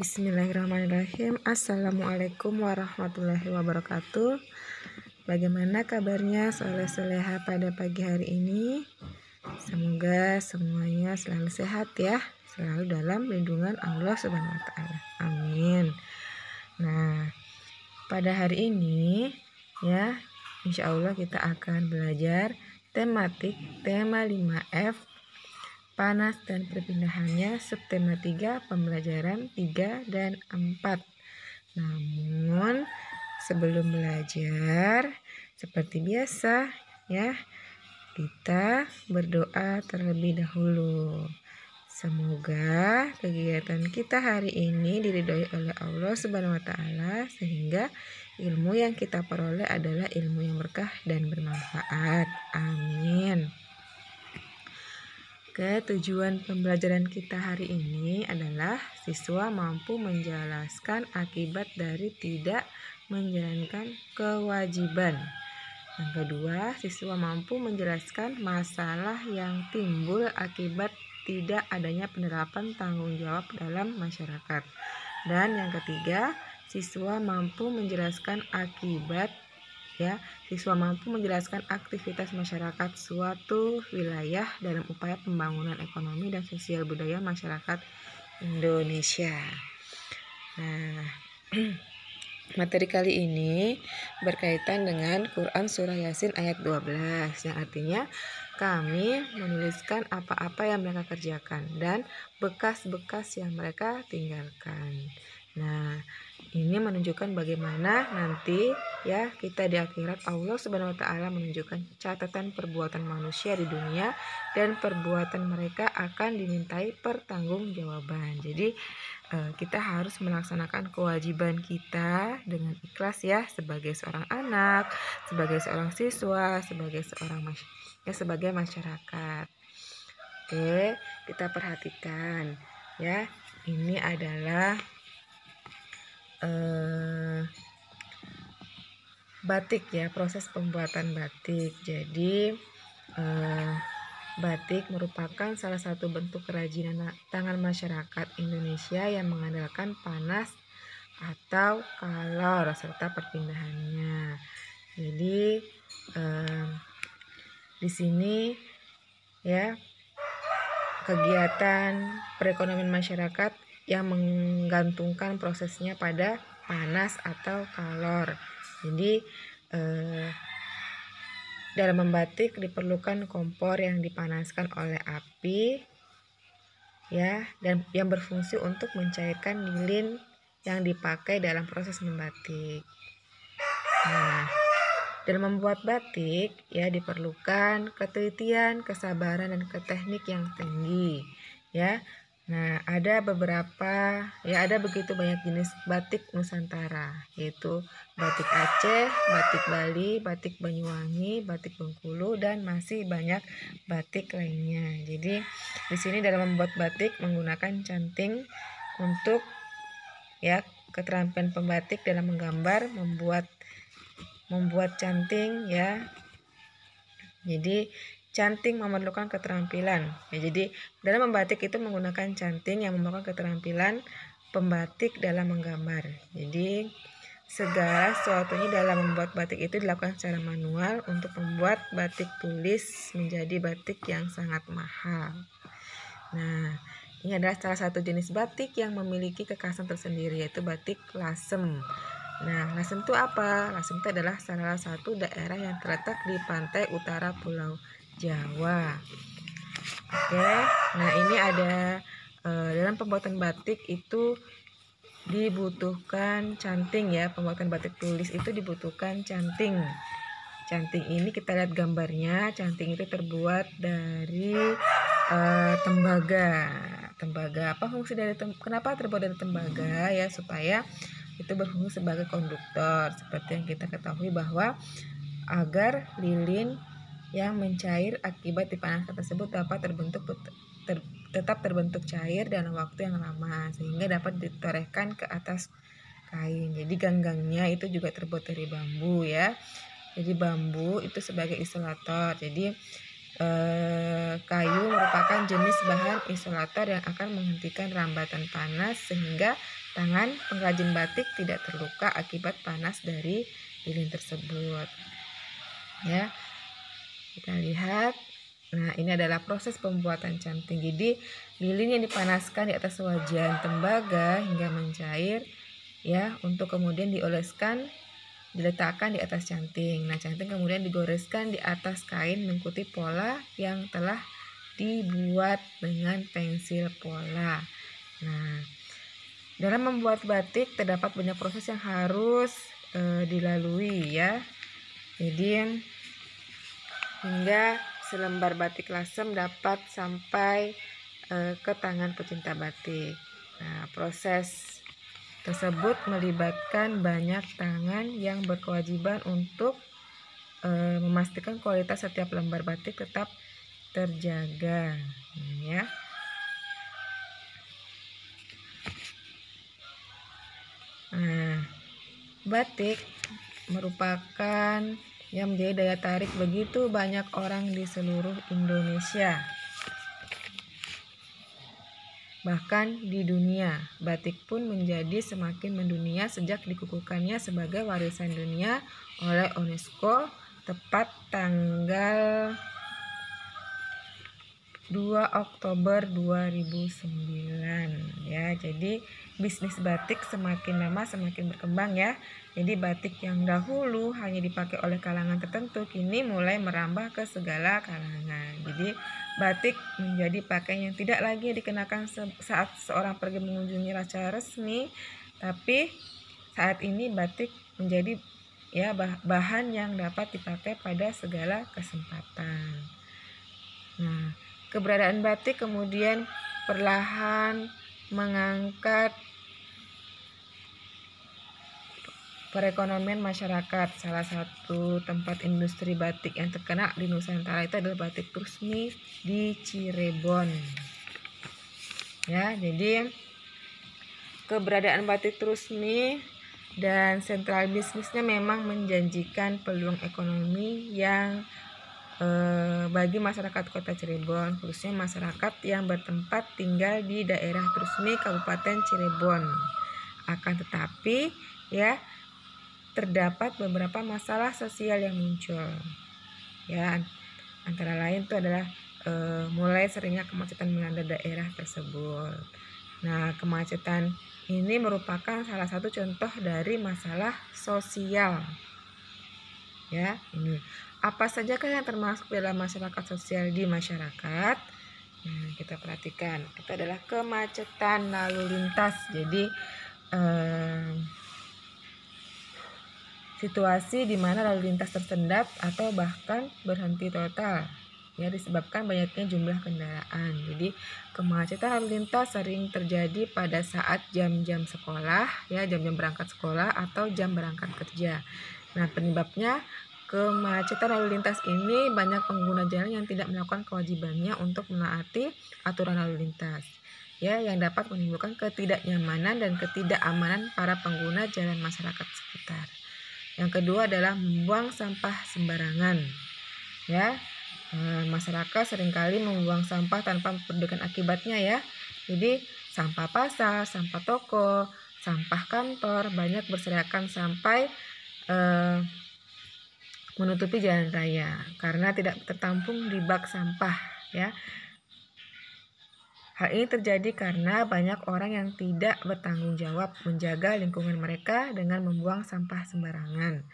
Bismillahirrahmanirrahim. Assalamualaikum warahmatullahi wabarakatuh. Bagaimana kabarnya soleh-soleha pada pagi hari ini? Semoga semuanya selalu sehat ya, selalu dalam lindungan Allah Subhanahu wa taala. Amin. Nah, pada hari ini ya, insya Allah kita akan belajar tematik tema 5F, panas dan perpindahannya, subtema 3, pembelajaran 3 dan 4. Namun sebelum belajar, seperti biasa ya, kita berdoa terlebih dahulu. Semoga kegiatan kita hari ini diridhoi oleh Allah Subhanahu wa taala, sehingga ilmu yang kita peroleh adalah ilmu yang berkah dan bermanfaat. Amin. Oke, tujuan pembelajaran kita hari ini adalah siswa mampu menjelaskan akibat dari tidak menjalankan kewajiban. Yang kedua, siswa mampu menjelaskan masalah yang timbul akibat tidak adanya penerapan tanggung jawab dalam masyarakat. Dan yang ketiga, siswa mampu menjelaskan siswa mampu menjelaskan aktivitas masyarakat suatu wilayah dalam upaya pembangunan ekonomi dan sosial budaya masyarakat Indonesia. Nah, materi kali ini berkaitan dengan Quran Surah Yasin ayat 12, yang artinya kami menuliskan apa-apa yang mereka kerjakan dan bekas-bekas yang mereka tinggalkan. Nah, ini menunjukkan bagaimana nanti ya kita di akhirat Allah Subhanahu wa taala menunjukkan catatan perbuatan manusia di dunia dan perbuatan mereka akan dimintai pertanggungjawaban. Jadi kita harus melaksanakan kewajiban kita dengan ikhlas ya, sebagai seorang anak, sebagai seorang siswa, sebagai masyarakat. Oke, kita perhatikan ya. Ini adalah batik ya, proses pembuatan batik. Jadi batik merupakan salah satu bentuk kerajinan tangan masyarakat Indonesia yang mengandalkan panas atau kalor serta perpindahannya. Jadi di sini ya, kegiatan perekonomian masyarakat yang menggantungkan prosesnya pada panas atau kalor. Jadi dalam membatik diperlukan kompor yang dipanaskan oleh api ya, dan yang berfungsi untuk mencairkan lilin yang dipakai dalam proses membatik. Nah, dalam membuat batik ya diperlukan ketelitian, kesabaran dan teknik yang tinggi ya. Nah, ada begitu banyak jenis batik Nusantara, yaitu batik Aceh, batik Bali, batik Banyuwangi, batik Bengkulu, dan masih banyak batik lainnya. Jadi di sini dalam membuat batik menggunakan canting untuk ya keterampilan pembatik dalam menggambar, membuat canting ya. Jadi canting memerlukan keterampilan ya, jadi dalam membatik itu menggunakan canting yang memerlukan keterampilan pembatik dalam menggambar. Jadi segala sesuatunya dalam membuat batik itu dilakukan secara manual untuk membuat batik tulis menjadi batik yang sangat mahal. Nah, ini adalah salah satu jenis batik yang memiliki kekhasan tersendiri, yaitu batik Lasem. Nah, Lasem itu apa? Lasem itu adalah salah satu daerah yang terletak di pantai utara Pulau Jawa. Oke, nah ini ada dalam pembuatan batik itu dibutuhkan canting ya. Pembuatan batik tulis itu dibutuhkan canting. Canting ini kita lihat gambarnya. Canting itu terbuat dari tembaga. Apa fungsi dari kenapa terbuat dari tembaga ya? Supaya itu berfungsi sebagai konduktor. Seperti yang kita ketahui bahwa agar lilin yang mencair akibat dipanaskan tersebut dapat tetap terbentuk cair dalam waktu yang lama, sehingga dapat ditorehkan ke atas kain. Jadi ganggangnya itu juga terbuat dari bambu ya. Jadi bambu itu sebagai isolator. Jadi kayu merupakan jenis bahan isolator yang akan menghentikan rambatan panas sehingga tangan pengrajin batik tidak terluka akibat panas dari lilin tersebut. Ya, kita lihat. Nah, ini adalah proses pembuatan canting. Jadi, lilin yang dipanaskan di atas wajan tembaga hingga mencair, ya, untuk kemudian dioleskan, diletakkan di atas canting. Nah, canting kemudian digoreskan di atas kain mengikuti pola yang telah dibuat dengan pensil pola. Nah, dalam membuat batik terdapat banyak proses yang harus dilalui, ya. Jadi hingga selembar batik lasem dapat sampai ke tangan pecinta batik. Nah, proses tersebut melibatkan banyak tangan yang berkewajiban untuk memastikan kualitas setiap lembar batik tetap terjaga, ya. Nah, batik merupakan yang menjadi daya tarik begitu banyak orang di seluruh Indonesia. Bahkan di dunia, batik pun menjadi semakin mendunia sejak dikukuhkannya sebagai warisan dunia oleh UNESCO tepat tanggal 2 Oktober 2009, ya. Jadi bisnis batik semakin lama semakin berkembang, ya. Jadi batik yang dahulu hanya dipakai oleh kalangan tertentu kini mulai merambah ke segala kalangan. Jadi batik menjadi pakaian yang tidak lagi dikenakan saat seorang pergi mengunjungi acara resmi, tapi saat ini batik menjadi, ya, bahan yang dapat dipakai pada segala kesempatan. Nah, keberadaan batik kemudian perlahan mengangkat perekonomian masyarakat. Salah satu tempat industri batik yang terkenal di Nusantara itu adalah Batik Trusmi di Cirebon. Ya, jadi keberadaan Batik Trusmi dan sentral bisnisnya memang menjanjikan peluang ekonomi yang bagi masyarakat Kota Cirebon, khususnya masyarakat yang bertempat tinggal di daerah Trusmi, Kabupaten Cirebon. Akan tetapi, ya, terdapat beberapa masalah sosial yang muncul, ya. Antara lain itu adalah mulai seringnya kemacetan melanda daerah tersebut. Nah, kemacetan ini merupakan salah satu contoh dari masalah sosial, ya. Ini apa sajakah yang termasuk dalam masyarakat sosial di masyarakat? Nah, kita perhatikan, itu adalah kemacetan lalu lintas. Jadi situasi di mana lalu lintas tersendat atau bahkan berhenti total, ya, disebabkan banyaknya jumlah kendaraan. Jadi kemacetan lalu lintas sering terjadi pada saat jam-jam sekolah, ya, jam-jam berangkat sekolah atau jam berangkat kerja. Nah, penyebabnya kemacetan lalu lintas ini banyak pengguna jalan yang tidak melakukan kewajibannya untuk menaati aturan lalu lintas, ya, yang dapat menimbulkan ketidaknyamanan dan ketidakamanan para pengguna jalan masyarakat sekitar. Yang kedua adalah membuang sampah sembarangan, ya. Masyarakat seringkali membuang sampah tanpa memperdulikan akibatnya, ya. Jadi sampah pasar, sampah toko, sampah kantor banyak berserakan sampai menutupi jalan raya karena tidak tertampung di bak sampah, ya. Hal ini terjadi karena banyak orang yang tidak bertanggung jawab menjaga lingkungan mereka dengan membuang sampah sembarangan.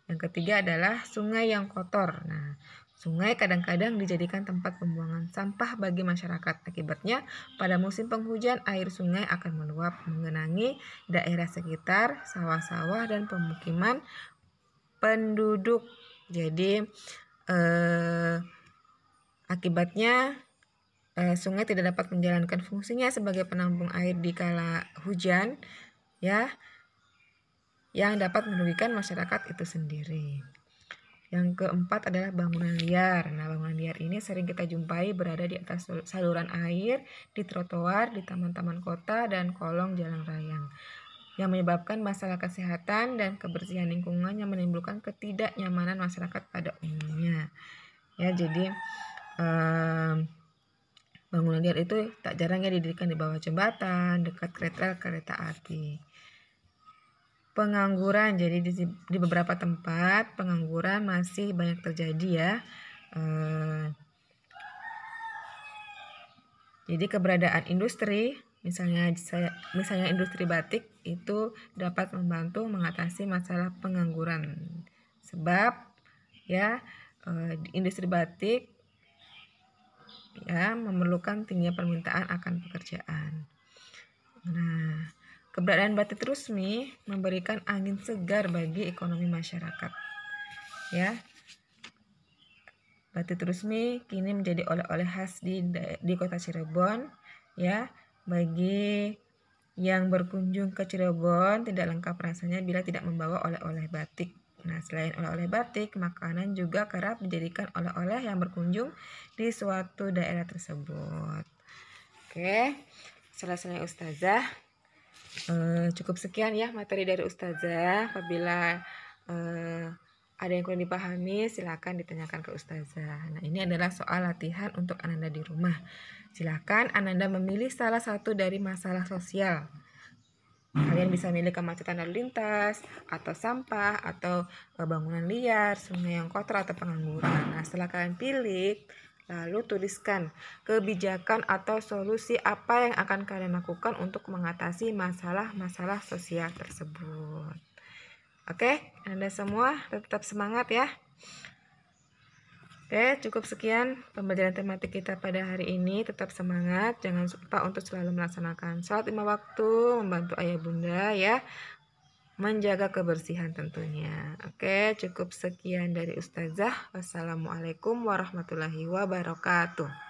Yang ketiga adalah sungai yang kotor. Nah, sungai kadang-kadang dijadikan tempat pembuangan sampah bagi masyarakat. Akibatnya, pada musim penghujan air sungai akan meluap mengenangi daerah sekitar, sawah-sawah dan pemukiman penduduk. Jadi akibatnya sungai tidak dapat menjalankan fungsinya sebagai penampung air di kala hujan, ya, yang dapat merugikan masyarakat itu sendiri. Yang keempat adalah bangunan liar. Nah, bangunan liar ini sering kita jumpai berada di atas saluran air, di trotoar, di taman-taman kota, dan kolong jalan raya, yang menyebabkan masalah kesehatan dan kebersihan lingkungan yang menimbulkan ketidaknyamanan masyarakat pada umumnya. Ya, jadi Bangunan liar itu tak jarang ya didirikan di bawah jembatan, dekat kereta api. Pengangguran, jadi di beberapa tempat pengangguran masih banyak terjadi ya. Jadi keberadaan industri, misalnya industri batik itu dapat membantu mengatasi masalah pengangguran. Sebab ya industri batik ya memerlukan tingginya permintaan akan pekerjaan. Nah, keberadaan batik resmi memberikan angin segar bagi ekonomi masyarakat. Ya. Batik resmi kini menjadi oleh-oleh khas di Kota Cirebon ya. Bagi yang berkunjung ke Cirebon tidak lengkap rasanya bila tidak membawa oleh-oleh batik. Nah, selain oleh-oleh batik, makanan juga kerap dijadikan oleh-oleh yang berkunjung di suatu daerah tersebut. Oke, selesai Ustazah. Cukup sekian ya materi dari Ustazah. Apabila ada yang kurang dipahami, silakan ditanyakan ke Ustazah. Nah, ini adalah soal latihan untuk Ananda di rumah. Silakan Ananda memilih salah satu dari masalah sosial. Kalian bisa milih kemacetan lalu lintas, atau sampah, atau bangunan liar, sungai yang kotor, atau pengangguran. Nah, setelah kalian pilih, lalu tuliskan kebijakan atau solusi apa yang akan kalian lakukan untuk mengatasi masalah-masalah sosial tersebut. Oke, Anda semua tetap semangat ya. Oke, cukup sekian pembelajaran tematik kita pada hari ini. Tetap semangat, jangan lupa untuk selalu melaksanakan sholat 5 waktu, membantu ayah bunda ya, menjaga kebersihan tentunya. Oke, cukup sekian dari Ustazah. Wassalamualaikum warahmatullahi wabarakatuh.